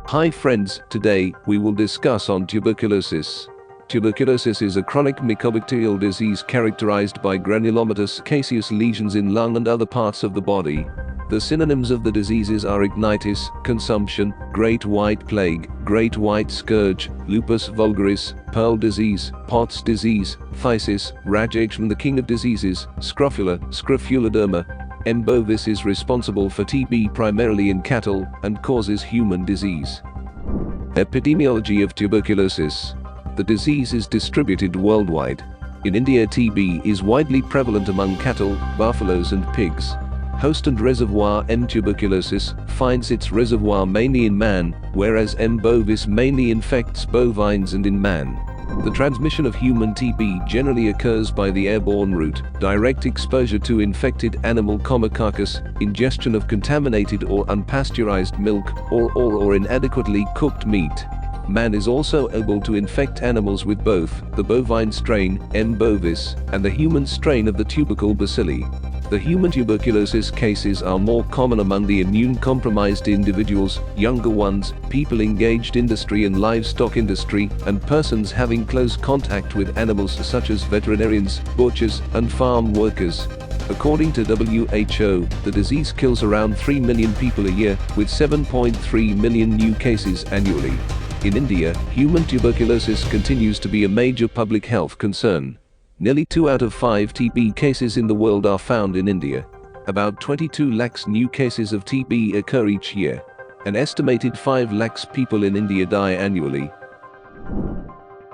Hi friends, today we will discuss on tuberculosis. Tuberculosis is a chronic mycobacterial disease characterized by granulomatous caseous lesions in lung and other parts of the body. The synonyms of the diseases are ignitis, consumption, great white plague, great white scourge, lupus vulgaris, pearl disease, Pott's disease, phthisis, rajagement, the king of diseases, scrofula, scrofuloderma. M. bovis is responsible for TB primarily in cattle and causes human disease. Epidemiology of tuberculosis. The disease is distributed worldwide. In India, TB is widely prevalent among cattle, buffaloes and pigs. Host and reservoir. M. tuberculosis finds its reservoir mainly in man, whereas M. bovis mainly infects bovines and in man. The transmission of human TB generally occurs by the airborne route, direct exposure to infected animal carcass, ingestion of contaminated or unpasteurized milk, or inadequately cooked meat. Man is also able to infect animals with both the bovine strain, M. bovis, and the human strain of the tubercle bacilli. The human tuberculosis cases are more common among the immune-compromised individuals, younger ones, people engaged in industry and livestock industry, and persons having close contact with animals such as veterinarians, butchers, and farm workers. According to WHO, the disease kills around 3 million people a year, with 7.3 million new cases annually. In India, human tuberculosis continues to be a major public health concern. Nearly 2 out of 5 TB cases in the world are found in India. About 22 lakhs new cases of TB occur each year. An estimated 5 lakhs people in India die annually.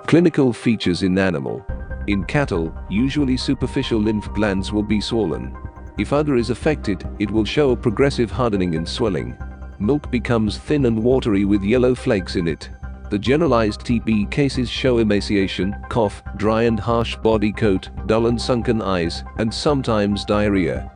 Clinical features in animal. In cattle, usually superficial lymph glands will be swollen. If udder is affected, it will show a progressive hardening and swelling. Milk becomes thin and watery with yellow flakes in it. The generalized TB cases show emaciation, cough, dry and harsh body coat, dull and sunken eyes, and sometimes diarrhea.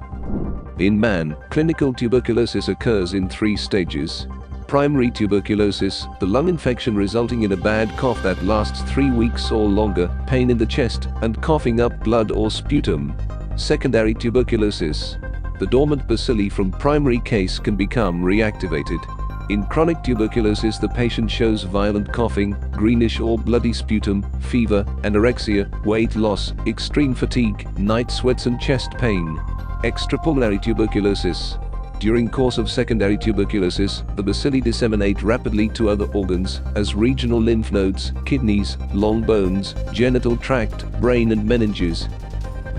In man, clinical tuberculosis occurs in 3 stages. Primary tuberculosis, the lung infection resulting in a bad cough that lasts 3 weeks or longer, pain in the chest, and coughing up blood or sputum. Secondary tuberculosis. The dormant bacilli from primary case can become reactivated. In chronic tuberculosis, the patient shows violent coughing, greenish or bloody sputum, fever, anorexia, weight loss, extreme fatigue, night sweats and chest pain. Extrapulmonary tuberculosis. During course of secondary tuberculosis, the bacilli disseminate rapidly to other organs, as regional lymph nodes, kidneys, long bones, genital tract, brain and meninges.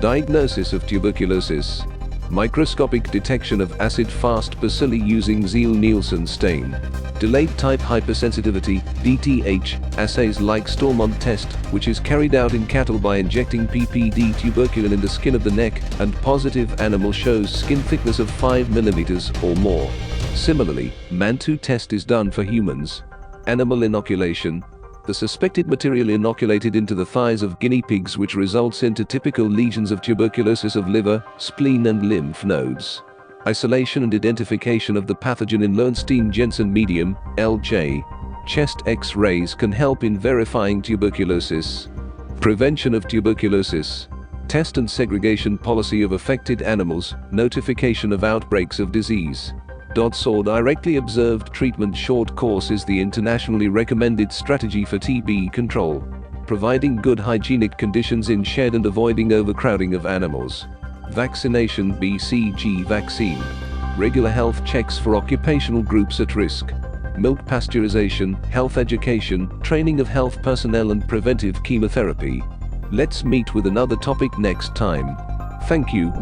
Diagnosis of tuberculosis. Microscopic detection of acid-fast bacilli using Zeal-Nielsen stain. Delayed type hypersensitivity, DTH, assays like Stormont Test, which is carried out in cattle by injecting ppd tuberculin in the skin of the neck, and positive animal shows skin thickness of 5 mm or more. Similarly, Mantoux test is done for humans. Animal inoculation. The suspected material inoculated into the thighs of guinea pigs, which results into typical lesions of tuberculosis of liver, spleen and lymph nodes. Isolation and identification of the pathogen in Lernstein-Jensen medium, LJ. Chest X-rays can help in verifying tuberculosis. Prevention of tuberculosis. Test and segregation policy of affected animals, notification of outbreaks of disease. DOTS, directly observed treatment. Short course is the internationally recommended strategy for TB control, providing good hygienic conditions in shed and avoiding overcrowding of animals. Vaccination. BCG vaccine. Regular health checks for occupational groups at risk. Milk pasteurization, health education, training of health personnel and preventive chemotherapy. Let's meet with another topic next time. Thank you.